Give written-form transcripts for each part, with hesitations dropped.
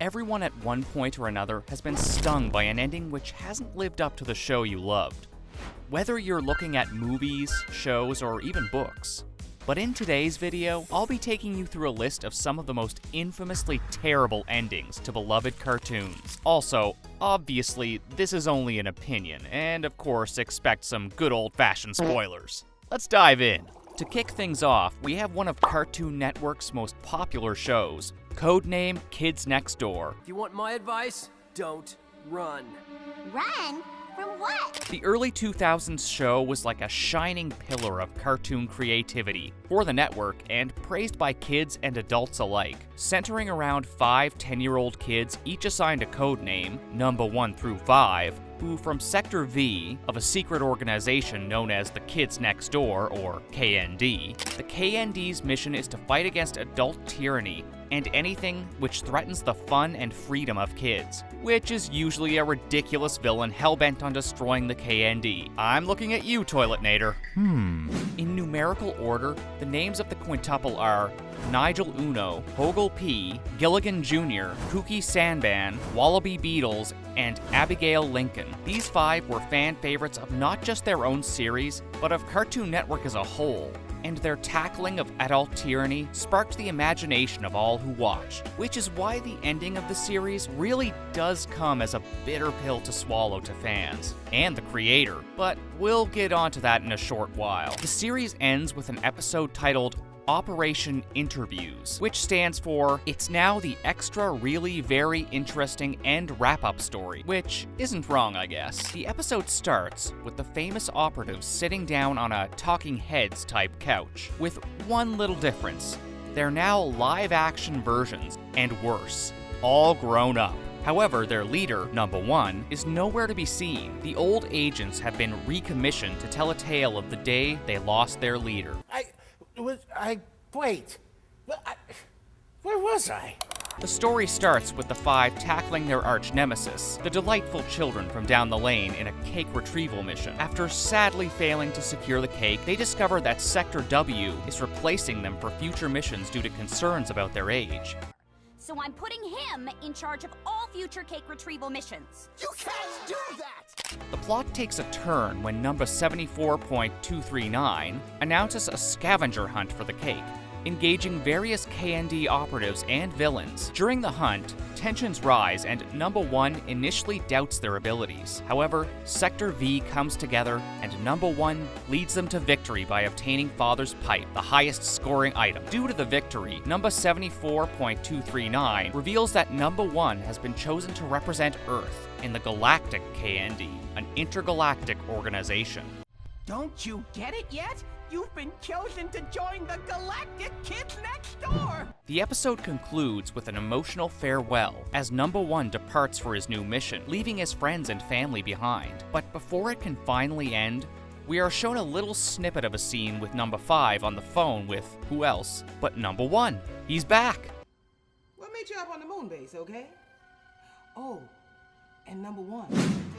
everyone at one point or another has been stung by an ending which hasn't lived up to the show you loved. Whether you're looking at movies, shows, or even books. But in today's video, I'll be taking you through a list of some of the most infamously terrible endings to beloved cartoons. Also, obviously, this is only an opinion, and of course, expect some good old-fashioned spoilers. Let's dive in. To kick things off, we have one of Cartoon Network's most popular shows, codename Kids Next Door. If you want my advice, don't run. Run? From what? The early 2000s show was like a shining pillar of cartoon creativity for the network and praised by kids and adults alike. Centering around 5 10-year-old kids, each assigned a code name, number 1 through 5, who from Sector V of a secret organization known as the Kids Next Door, or KND. The KND's mission is to fight against adult tyranny and anything which threatens the fun and freedom of kids, which is usually a ridiculous villain hell-bent on destroying the KND. I'm looking at you, Toiletnator. In numerical order, the names of the quintuple are Nigel Uno, Hogle P, Gilligan Jr., Kooky Sandban, Wallaby Beetles, and Abigail Lincoln. These 5 were fan favorites of not just their own series, but of Cartoon Network as a whole, and their tackling of adult tyranny sparked the imagination of all who watched, which is why the ending of the series really does come as a bitter pill to swallow to fans, and the creator, but we'll get onto that in a short while. The series ends with an episode titled Operation Interviews, which stands for It's Now the Extra Really Very Interesting End Wrap-Up Story, which isn't wrong, I guess. The episode starts with the famous operatives sitting down on a Talking Heads type couch, with one little difference. They're now live-action versions, and worse, all grown up. However, their leader, number 1, is nowhere to be seen. The old agents have been recommissioned to tell a tale of the day they lost their leader. Wait. Where was I? The story starts with the 5 tackling their arch nemesis, the delightful children from down the lane, in a cake retrieval mission. After sadly failing to secure the cake, they discover that Sector W is replacing them for future missions due to concerns about their age. So I'm putting him in charge of all future cake retrieval missions. You can't do that! The plot takes a turn when number 74.239 announces a scavenger hunt for the cake, engaging various KND operatives and villains. During the hunt, tensions rise and number 1 initially doubts their abilities. However, Sector V comes together and number 1 leads them to victory by obtaining Father's Pipe, the highest scoring item. Due to the victory, number 74.239 reveals that number 1 has been chosen to represent Earth in the Galactic KND, an intergalactic organization. Don't you get it yet? You've been chosen to join the Galactic Kids Next Door! The episode concludes with an emotional farewell as number 1 departs for his new mission, leaving his friends and family behind. But before it can finally end, we are shown a little snippet of a scene with number 5 on the phone with who else but number 1. He's back! What made you up on the moon base, okay? Oh, and number 1.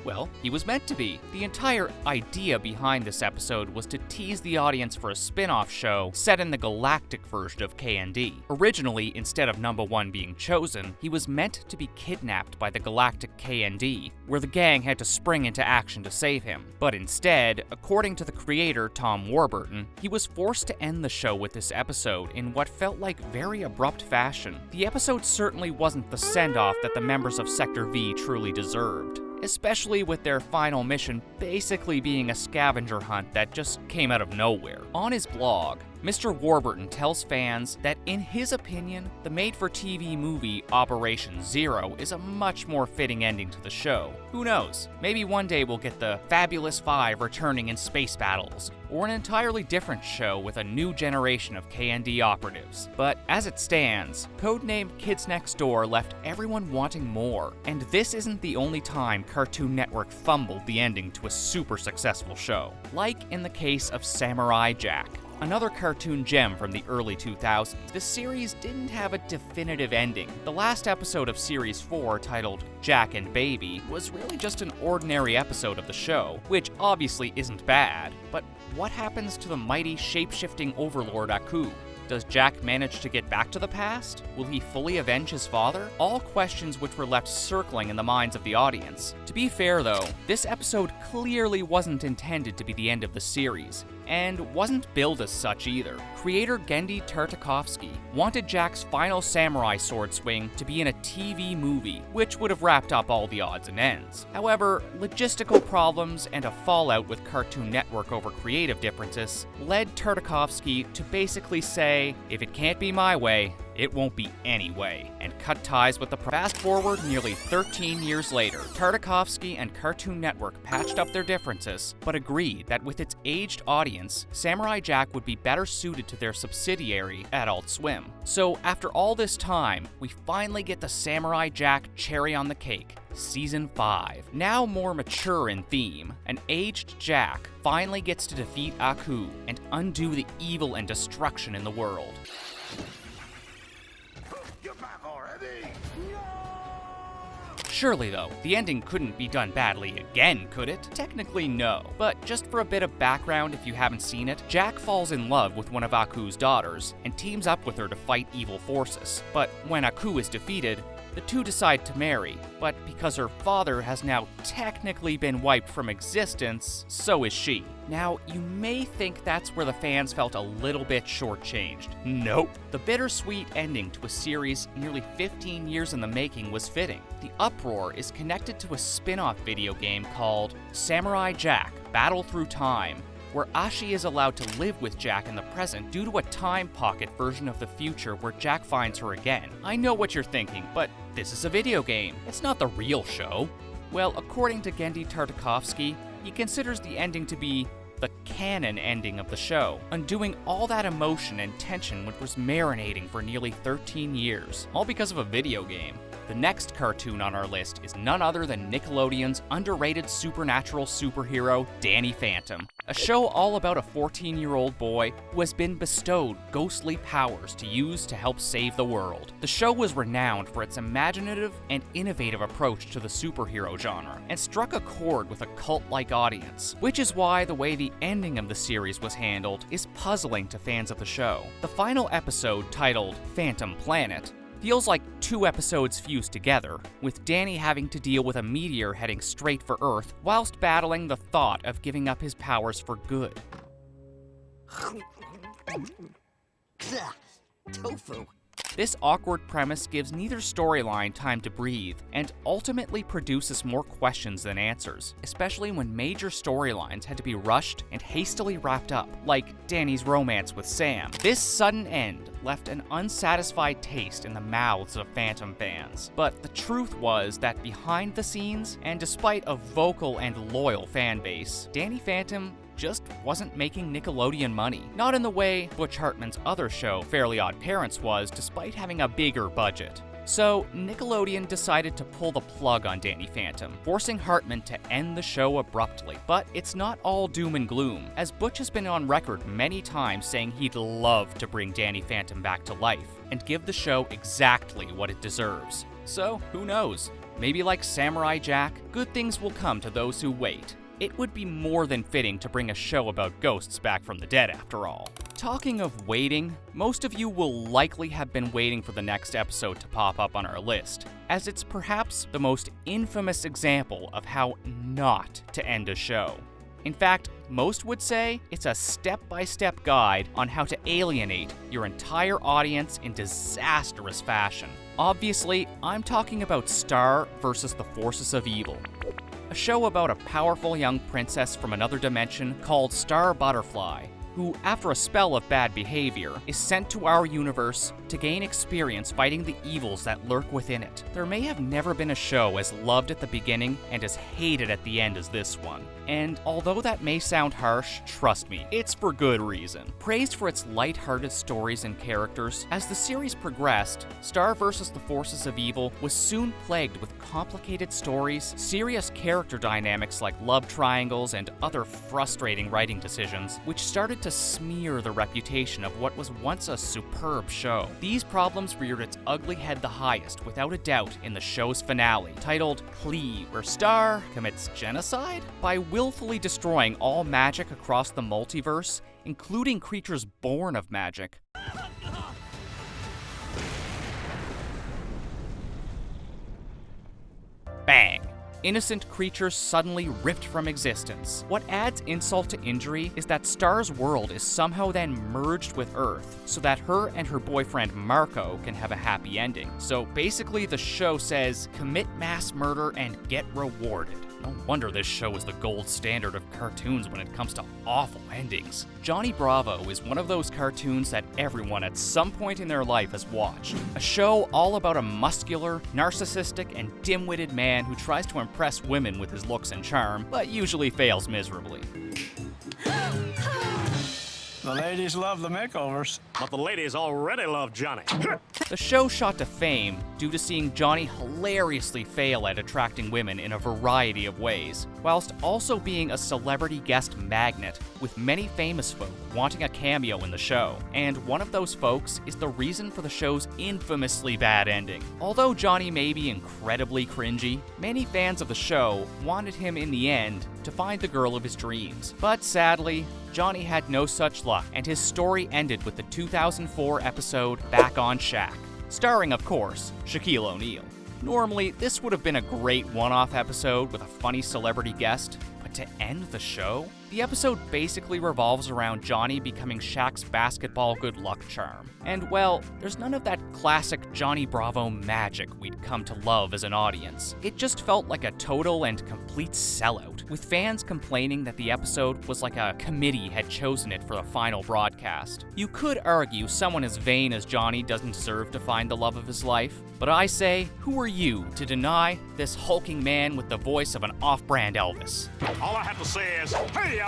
Well, he was meant to be. The entire idea behind this episode was to tease the audience for a spin-off show set in the galactic version of KND. Originally, instead of number 1 being chosen, he was meant to be kidnapped by the galactic KND, where the gang had to spring into action to save him. But instead, according to the creator Tom Warburton, he was forced to end the show with this episode in what felt like very abrupt fashion. The episode certainly wasn't the send-off that the members of Sector V truly deserved, especially with their final mission basically being a scavenger hunt that just came out of nowhere. On his blog, Mr. Warburton tells fans that in his opinion, the made-for-TV movie Operation Zero is a much more fitting ending to the show. Who knows, maybe one day we'll get the Fabulous 5 returning in space battles, or an entirely different show with a new generation of KND operatives. But as it stands, codenamed Kids Next Door left everyone wanting more, and this isn't the only time Cartoon Network fumbled the ending to a super successful show, like in the case of Samurai Jack. Another cartoon gem from the early 2000s, the series didn't have a definitive ending. The last episode of Series 4, titled Jack and Baby, was really just an ordinary episode of the show, which obviously isn't bad, but what happens to the mighty shape-shifting overlord Aku? Does Jack manage to get back to the past? Will he fully avenge his father? All questions which were left circling in the minds of the audience. To be fair though, this episode clearly wasn't intended to be the end of the series, and wasn't billed as such either. Creator Genndy Tartakovsky wanted Jack's final samurai sword swing to be in a TV movie, which would have wrapped up all the odds and ends. However, logistical problems and a fallout with Cartoon Network over creative differences led Tartakovsky to basically say, if it can't be my way, it won't be any way, and cut ties with the Fast forward nearly 13 years later, Tartakovsky and Cartoon Network patched up their differences, but agreed that with its aged audience, Samurai Jack would be better suited to their subsidiary, Adult Swim. So after all this time, we finally get the Samurai Jack cherry on the cake, Season 5. Now more mature in theme, an aged Jack finally gets to defeat Aku and undo the evil and destruction in the world. Surely though, the ending couldn't be done badly again, could it? Technically no, but just for a bit of background if you haven't seen it, Jack falls in love with one of Aku's daughters and teams up with her to fight evil forces. But when Aku is defeated, the two decide to marry, but because her father has now technically been wiped from existence, so is she. Now, you may think that's where the fans felt a little bit shortchanged. Nope. The bittersweet ending to a series nearly 15 years in the making was fitting. The uproar is connected to a spin-off video game called Samurai Jack: Battle Through Time, where Ashi is allowed to live with Jack in the present due to a time pocket version of the future where Jack finds her again. I know what you're thinking, but this is a video game. It's not the real show. Well, according to Genndy Tartakovsky, he considers the ending to be the canon ending of the show, undoing all that emotion and tension which was marinating for nearly 13 years, all because of a video game. The next cartoon on our list is none other than Nickelodeon's underrated supernatural superhero, Danny Phantom, a show all about a 14-year-old boy who has been bestowed ghostly powers to use to help save the world. The show was renowned for its imaginative and innovative approach to the superhero genre, and struck a chord with a cult-like audience, which is why the way the ending of the series was handled is puzzling to fans of the show. The final episode, titled Phantom Planet, feels like two episodes fused together, with Danny having to deal with a meteor heading straight for Earth whilst battling the thought of giving up his powers for good. Tofu. This awkward premise gives neither storyline time to breathe, and ultimately produces more questions than answers, especially when major storylines had to be rushed and hastily wrapped up, like Danny's romance with Sam. This sudden end left an unsatisfied taste in the mouths of Phantom fans. But the truth was that behind the scenes, and despite a vocal and loyal fan base, Danny Phantom just wasn't making Nickelodeon money. Not in the way Butch Hartman's other show, Fairly Odd Parents, was, despite having a bigger budget. So, Nickelodeon decided to pull the plug on Danny Phantom, forcing Hartman to end the show abruptly. But it's not all doom and gloom, as Butch has been on record many times saying he'd love to bring Danny Phantom back to life, and give the show exactly what it deserves. So, who knows? Maybe like Samurai Jack, good things will come to those who wait. It would be more than fitting to bring a show about ghosts back from the dead after all. Talking of waiting, most of you will likely have been waiting for the next episode to pop up on our list, as it's perhaps the most infamous example of how not to end a show. In fact, most would say it's a step-by-step guide on how to alienate your entire audience in disastrous fashion. Obviously, I'm talking about Star versus the Forces of Evil, a show about a powerful young princess from another dimension called Star Butterfly, who, after a spell of bad behavior, is sent to our universe to gain experience fighting the evils that lurk within it. There may have never been a show as loved at the beginning and as hated at the end as this one. And although that may sound harsh, trust me, it's for good reason. Praised for its light-hearted stories and characters, as the series progressed, Star vs. the Forces of Evil was soon plagued with complicated stories, serious character dynamics like love triangles, and other frustrating writing decisions, which started to smear the reputation of what was once a superb show. These problems reared its ugly head the highest, without a doubt, in the show's finale, titled Cleave, where Star commits genocide by willfully destroying all magic across the multiverse, including creatures born of magic. bang! Innocent creatures suddenly ripped from existence. What adds insult to injury is that Star's world is somehow then merged with Earth, so that her and her boyfriend Marco can have a happy ending. So basically the show says, commit mass murder and get rewarded. No wonder this show is the gold standard of cartoons when it comes to awful endings. Johnny Bravo is one of those cartoons that everyone at some point in their life has watched. A show all about a muscular, narcissistic, and dim-witted man who tries to impress women with his looks and charm, but usually fails miserably. The ladies love the makeovers. But the ladies already love Johnny. The show shot to fame due to seeing Johnny hilariously fail at attracting women in a variety of ways, whilst also being a celebrity guest magnet, with many famous folk wanting a cameo in the show. And one of those folks is the reason for the show's infamously bad ending. Although Johnny may be incredibly cringy, many fans of the show wanted him in the end to find the girl of his dreams. But sadly, Johnny had no such luck, and his story ended with the 2004 episode Back on Shack, starring, of course, Shaquille O'Neal. Normally, this would have been a great one-off episode with a funny celebrity guest, but to end the show? The episode basically revolves around Johnny becoming Shaq's basketball good luck charm. And well, there's none of that classic Johnny Bravo magic we'd come to love as an audience. It just felt like a total and complete sellout, with fans complaining that the episode was like a committee had chosen it for the final broadcast. You could argue someone as vain as Johnny doesn't deserve to find the love of his life, but I say, who are you to deny this hulking man with the voice of an off-brand Elvis? All I have to say is, hey y'all!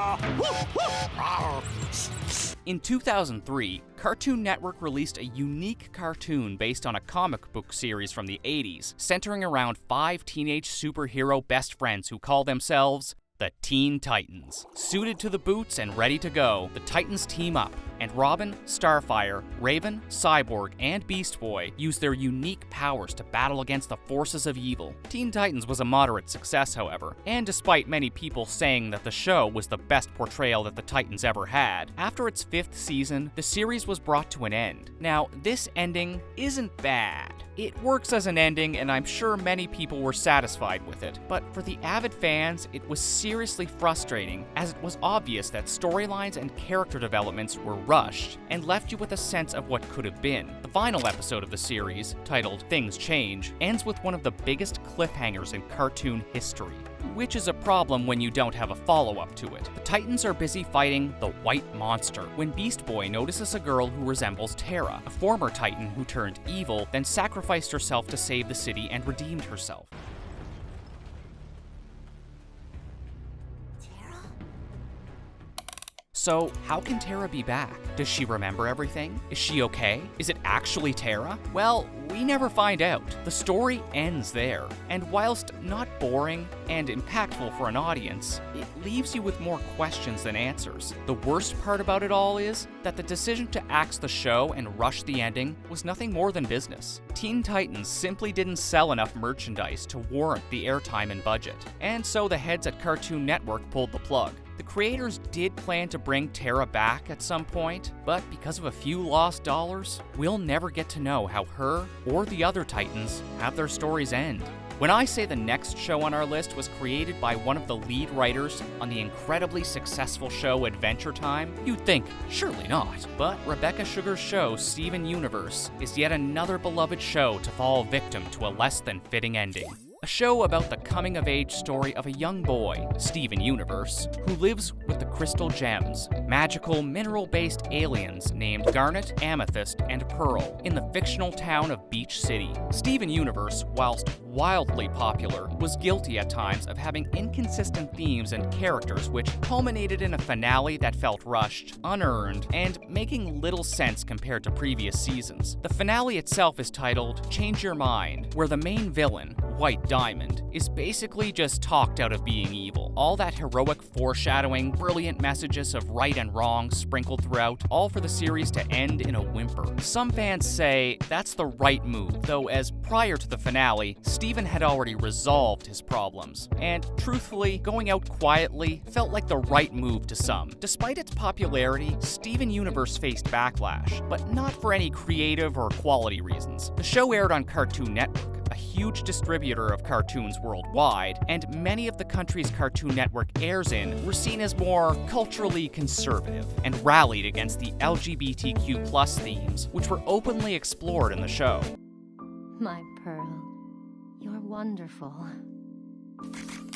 In 2003, Cartoon Network released a unique cartoon based on a comic book series from the 80s, centering around 5 teenage superhero best friends who call themselves the Teen Titans. Suited to the boots and ready to go, the Titans team up, and Robin, Starfire, Raven, Cyborg, and Beast Boy use their unique powers to battle against the forces of evil. Teen Titans was a moderate success, however, and despite many people saying that the show was the best portrayal that the Titans ever had, after its 5th season, the series was brought to an end. Now, this ending isn't bad. It works as an ending, and I'm sure many people were satisfied with it, but for the avid fans, it was seriously frustrating, as it was obvious that storylines and character developments were rushed, and left you with a sense of what could have been. The final episode of the series, titled Things Change, ends with one of the biggest cliffhangers in cartoon history, which is a problem when you don't have a follow-up to it. The Titans are busy fighting the White Monster when Beast Boy notices a girl who resembles Terra, a former Titan who turned evil, then sacrificed herself to save the city and redeemed herself. So, how can Terra be back? Does she remember everything? Is she okay? Is it actually Terra? Well, we never find out. The story ends there, and whilst not boring and impactful for an audience, it leaves you with more questions than answers. The worst part about it all is that the decision to axe the show and rush the ending was nothing more than business. Teen Titans simply didn't sell enough merchandise to warrant the airtime and budget, and so the heads at Cartoon Network pulled the plug. The creators did plan to bring Terra back at some point, but because of a few lost dollars, we'll never get to know how her or the other Titans have their stories end. When I say the next show on our list was created by one of the lead writers on the incredibly successful show Adventure Time, you'd think, surely not. But Rebecca Sugar's show Steven Universe is yet another beloved show to fall victim to a less than fitting ending. A show about the coming-of-age story of a young boy, Steven Universe, who lives with the Crystal Gems, magical mineral-based aliens named Garnet, Amethyst, and Pearl, in the fictional town of Beach City. Steven Universe, whilst wildly popular, was guilty at times of having inconsistent themes and characters which culminated in a finale that felt rushed, unearned, and making little sense compared to previous seasons. The finale itself is titled Change Your Mind, where the main villain, White Diamond, is basically just talked out of being evil. All that heroic foreshadowing, brilliant messages of right and wrong sprinkled throughout, all for the series to end in a whimper. Some fans say that's the right move, though as prior to the finale, Steven had already resolved his problems. And truthfully, going out quietly felt like the right move to some. Despite its popularity, Steven Universe faced backlash, but not for any creative or quality reasons. The show aired on Cartoon Network, a huge distributor of cartoons worldwide, and many of the countries Cartoon Network airs in were seen as more culturally conservative and rallied against the LGBTQ+ themes, which were openly explored in the show. My pearl, you're wonderful.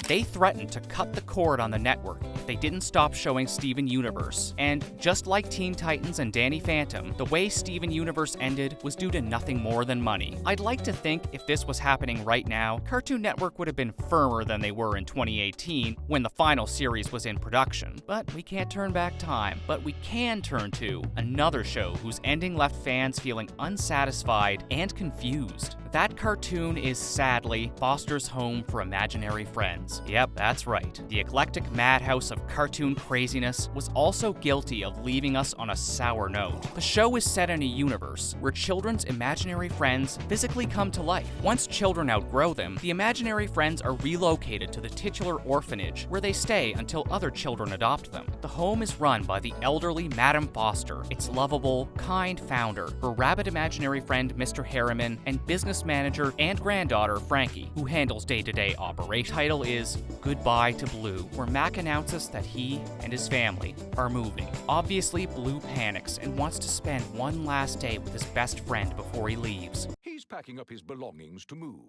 They threatened to cut the cord on the network if they didn't stop showing Steven Universe. And just like Teen Titans and Danny Phantom, the way Steven Universe ended was due to nothing more than money. I'd like to think if this was happening right now, Cartoon Network would have been firmer than they were in 2018 when the final series was in production. But we can't turn back time. But we can turn to another show whose ending left fans feeling unsatisfied and confused. That cartoon is sadly Foster's Home for Imaginary Friends. Yep, that's right. The eclectic madhouse of cartoon craziness was also guilty of leaving us on a sour note. The show is set in a universe where children's imaginary friends physically come to life. Once children outgrow them, the imaginary friends are relocated to the titular orphanage where they stay until other children adopt them. The home is run by the elderly Madame Foster, its lovable, kind founder, her rabid imaginary friend Mr. Harriman, and business manager and granddaughter Frankie, who handles day-to-day operations. Title is Goodbye to Blue, where Mac announces that he and his family are moving. Obviously, Blue panics and wants to spend one last day with his best friend before he leaves. He's packing up his belongings to move.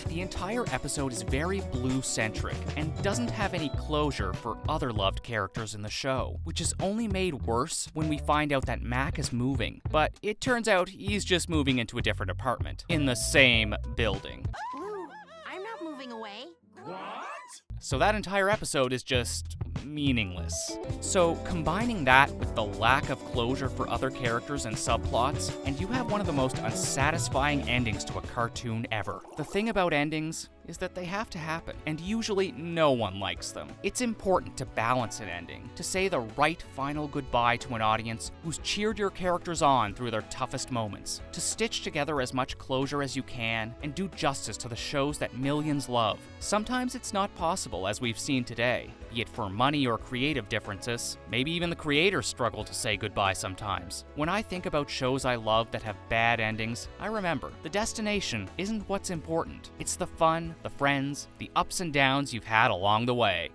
The entire episode is very Blue-centric and doesn't have any closure for other loved characters in the show, which is only made worse when we find out that Mac is moving. But it turns out he's just moving into a different apartment in the same building. Blue, I'm not moving away. So that entire episode is just meaningless. So combining that with the lack of closure for other characters and subplots, and you have one of the most unsatisfying endings to a cartoon ever. The thing about endings is that they have to happen, and usually no one likes them. It's important to balance an ending, to say the right final goodbye to an audience who's cheered your characters on through their toughest moments, to stitch together as much closure as you can, and do justice to the shows that millions love. Sometimes it's not possible, as we've seen today, be it for money or creative differences. Maybe even the creators struggle to say goodbye sometimes. When I think about shows I love that have bad endings, I remember the destination isn't what's important. It's the fun, the friends, the ups and downs you've had along the way.